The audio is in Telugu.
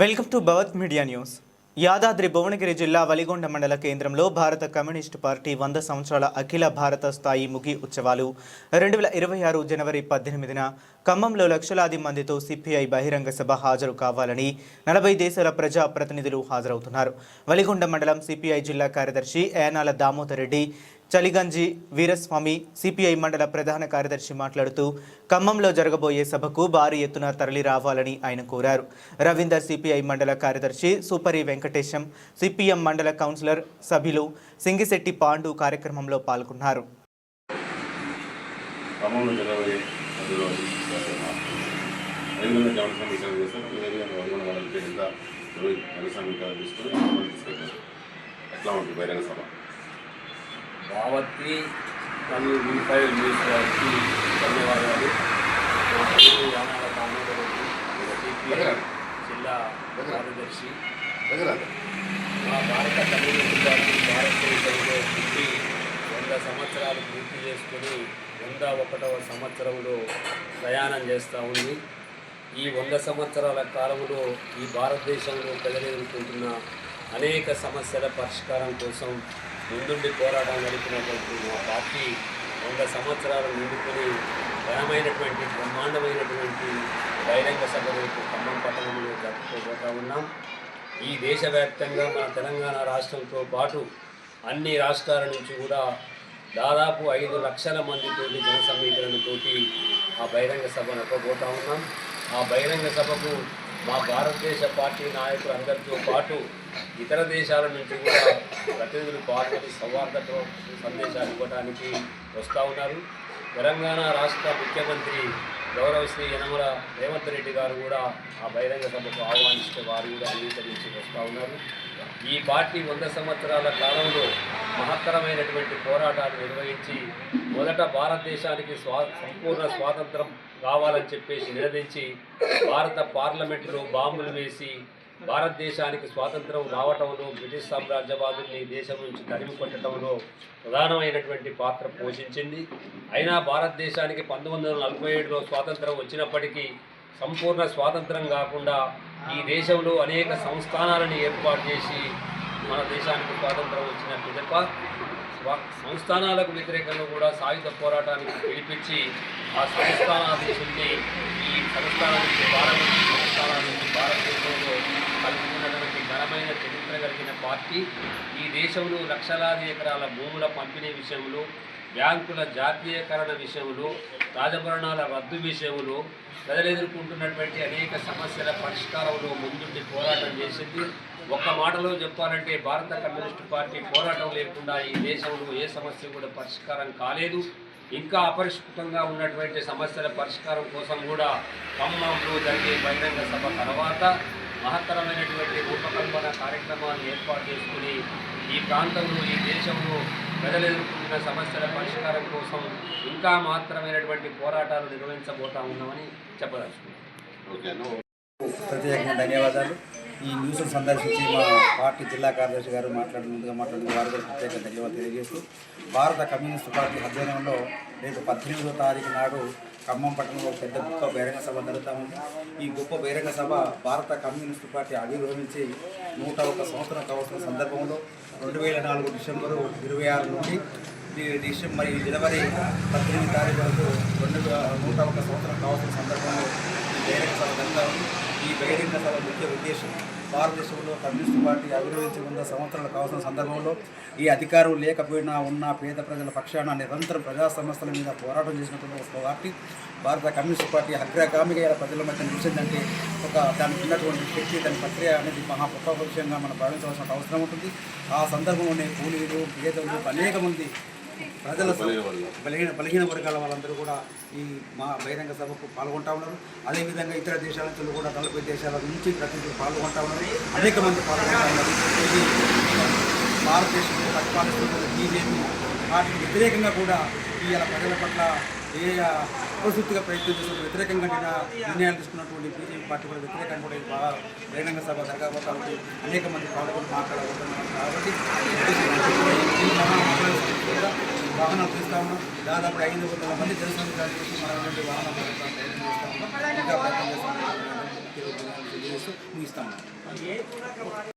Welcome to Bhavat media news. Yadadri Bhuvanagiri జిల్లా వలిగొండ మండల కేంద్రంలో భారత కమ్యూనిస్టు పార్టీ 100 సంవత్సరాల అఖిల భారత స్థాయి ముగి ఉత్సవాలు 2026 జనవరి 18న ఖమ్మంలో లక్షలాది మందితో సిపిఐ బహిరంగ సభ హాజరు కావాలని 40 దేశాల ప్రజా ప్రతినిధులు హాజరవుతున్నారు. వలిగొండ మండలం సిపిఐ జిల్లా కార్యదర్శి ఏనాల దామోదర్ రెడ్డి చలిగంజి వీరస్వామి సిపిఐ మండల ప్రధాన కార్యదర్శి మాట్లాడుతూ ఖమ్మంలో జరగబోయే సభకు భారీ ఎత్తున తరలి రావాలని ఆయన కోరారు. రవీందర్ సిపిఐ మండల కార్యదర్శి సూపరి వెంకటేశం, సిపిఎం మండల కౌన్సిలర్ సభ్యులు సింగిశెట్టి పాండు కార్యక్రమంలో పాల్గొన్నారు. భావత్రి మరియు వీపై న్యూస్ వారికి ధన్యవాదాలు. యానాల దామోదర్ రెడ్డి జిల్లా కార్యదర్శి. మా భారత కమ్యూనిస్ట్ పార్టీ భారతదేశంలో పుట్టి 100 సంవత్సరాలు పూర్తి చేసుకుని 101వ సంవత్సరంలో ప్రయాణం చేస్తూ ఉంది. ఈ 100 సంవత్సరాల కాలంలో ఈ భారతదేశంలో ప్రజలు ఎదుర్కొంటున్న అనేక సమస్యల పరిష్కారం కోసం ముందుండి పోరాటం నడిపినటువంటి మా పార్టీ 100 సంవత్సరాలు నిండుకొని ఘనమైనటువంటి బ్రహ్మాండమైనటువంటి బహిరంగ సభ రేపు ఖమ్మం పట్టణంలో జరుపుకోబోతూ ఉన్నాం. ఈ దేశవ్యాప్తంగా మన తెలంగాణ రాష్ట్రంతో పాటు అన్ని రాష్ట్రాల నుంచి కూడా దాదాపు 5 లక్షల మందితోటి జన సమీకరణతోటి ఆ బహిరంగ సభ నడపబోతూ ఉన్నాం. ఆ బహిరంగ సభకు మా భారతదేశ పార్టీ నాయకులు అందరితో పాటు ఇతర దేశాల నుంచి కూడా ప్రతినిధులు పాల్గొని సౌహార్దత సందేశాలు ఇవ్వడానికి వస్తూ ఉన్నారు. తెలంగాణ రాష్ట్ర ముఖ్యమంత్రి గౌరవశ్రీ యనమల రేవంత్ రెడ్డి గారు కూడా ఆ బహిరంగ సభకు ఆహ్వానిస్తే వారు కూడా అంగీకరించి వస్తూ ఉన్నారు. ఈ పార్టీ 100 సంవత్సరాల కాలంలో మహత్తరమైనటువంటి పోరాటాలు నిర్వహించి మొదట భారతదేశానికి సంపూర్ణ స్వాతంత్రం కావాలని చెప్పేసి నినదించి భారత పార్లమెంటులో బాంబులు వేసి భారతదేశానికి స్వాతంత్రం రావటంలో బ్రిటిష్ సామ్రాజ్యవాదుల్ని దేశం నుంచి తరిమి కొట్టడంలో ప్రధానమైనటువంటి పాత్ర పోషించింది. అయినా భారతదేశానికి 1947లో స్వాతంత్రం వచ్చినప్పటికీ సంపూర్ణ స్వాతంత్రం కాకుండా ఈ దేశంలో అనేక సంస్థానాలను ఏర్పాటు చేసి మన దేశానికి స్వాతంత్రం వచ్చిన పిదప సంస్థానాలకు వ్యతిరేకంగా కూడా సాయుధ పోరాటానికి పిలిపించి ఆ సంస్థానాధీశుల్ని ఈ సంస్థానం నుంచి భారతదేశంలో కలుపుకున్నటువంటి ఘనమైన చరిత్ర కలిగిన పార్టీ ఈ దేశంలో లక్షలాది ఎకరాల భూముల పంపిణీ విషయంలో, బ్యాంకుల జాతీయకరణ విషయంలో, రాజభరణాల రద్దు విషయంలో ప్రజలు ఎదుర్కొంటున్నటువంటి అనేక సమస్యల పరిష్కారంలో ముందుండి పోరాటం చేసింది. ఒక్క మాటలో చెప్పాలంటే భారత కమ్యూనిస్టు పార్టీ పోరాటం లేకుండా ఈ దేశంలో ఏ సమస్య కూడా పరిష్కారం కాలేదు. ఇంకా అపరిష్కృతంగా ఉన్నటువంటి సమస్యల పరిష్కారం కోసం కూడా ఖమ్మంలో జరిగే బహిరంగ సభ తర్వాత మహత్తరమైనటువంటి రూపకల్పన కార్యక్రమాన్ని ఏర్పాటు చేసుకుని ఈ ప్రాంతంలో ఈ దేశంలో ప్రజలు ఎదుర్కొంటున్న సమస్యల పరిష్కారం కోసం ఇంకా మాత్రమైనటువంటి పోరాటాలు నిర్వహించబోతా ఉన్నామని చెప్పదలుచుకున్నాను. ప్రత్యేకంగా ధన్యవాదాలు. ఈ న్యూస్ సందర్శించి మా పార్టీ జిల్లా కార్యదర్శి గారు ముందుగా మాట్లాడిన వారు కూడా ప్రత్యేక ధన్యవాదాలు తెలియజేస్తూ, భారత కమ్యూనిస్టు పార్టీ ఆధ్వర్యంలో రేపు 18వ తారీఖు నాడు ఖమ్మం పట్టణంలో పెద్ద గొప్ప బహిరంగ సభ జరుగుతూ ఉంది. ఈ గొప్ప బహిరంగ సభ భారత కమ్యూనిస్టు పార్టీ ఆవిర్భవించి 101 సంవత్సరం కావాల్సిన సందర్భంలో 2004 డిసెంబరు 26 నుండి మరి జనవరి 18 తారీఖు వరకు 101 సంవత్సరం కావాల్సిన సందర్భంలో ఈ బహిరంగ సభ జరుగుతూ ఉంది. ఈ బహిరంగ సభ ముఖ్య ఉద్దేశం భారతదేశంలో కమ్యూనిస్టు పార్టీ అభివృద్ధి 100 సంవత్సరాలు కావాల్సిన సందర్భంలో ఈ అధికారం లేకపోయినా ఉన్న పేద ప్రజల పక్షాన నిరంతరం ప్రజా సమస్యల మీద పోరాటం చేసినటువంటి ఒక పార్టీ భారత కమ్యూనిస్టు పార్టీ అగ్రగామిగా ఇలా ప్రజల మధ్య నిలిచిందంటే దానికి ఉన్నటువంటి శక్తి, దాని ప్రక్రియ అనేది మహా గొప్ప విషయంగా మనం భావించవలసిన అవసరం ఉంటుంది. ఆ సందర్భంలోనే కూలీలు, పేదలు, అనేక మంది ప్రజల బలహీన వర్గాల వాళ్ళందరూ కూడా ఈ మా బహిరంగ సభకు పాల్గొంటూ ఉన్నారు. అదేవిధంగా ఇతర దేశాల నుంచి కూడా 40 దేశాల నుంచి ప్రతినిధులు పాల్గొంటూ ఉన్నారు. అనేక మంది పాల్గొంటూ ఉన్నారు. ఇది భారతదేశంలో పరిపాలిస్తున్న బీజేపీ వాటికి వ్యతిరేకంగా కూడా ఇవాళ ప్రజల పట్ల ఏ అపరిశుద్ధిగా ప్రయత్నం చేస్తున్న వ్యతిరేకంగా నిర్ణయాలు తీసుకున్నటువంటి బీజేపీ పార్టీ కూడా వ్యతిరేకంగా కూడా బాగా బహిరంగ సభ జరగబోతా ఉంది. అనేక మంది పాల్గొని మాట్లాడబోతున్నారు. కాబట్టి వాహనాలు తీస్తూ ఉన్నాం. దాదాపు 500 మంది జనసంఖ్య మన వాహనాలు ప్రయత్నం చేస్తూ ఉన్నాం. ఇంకా ప్రయత్నం చేస్తాం. తెలియజేస్తూ ముగిస్తాము.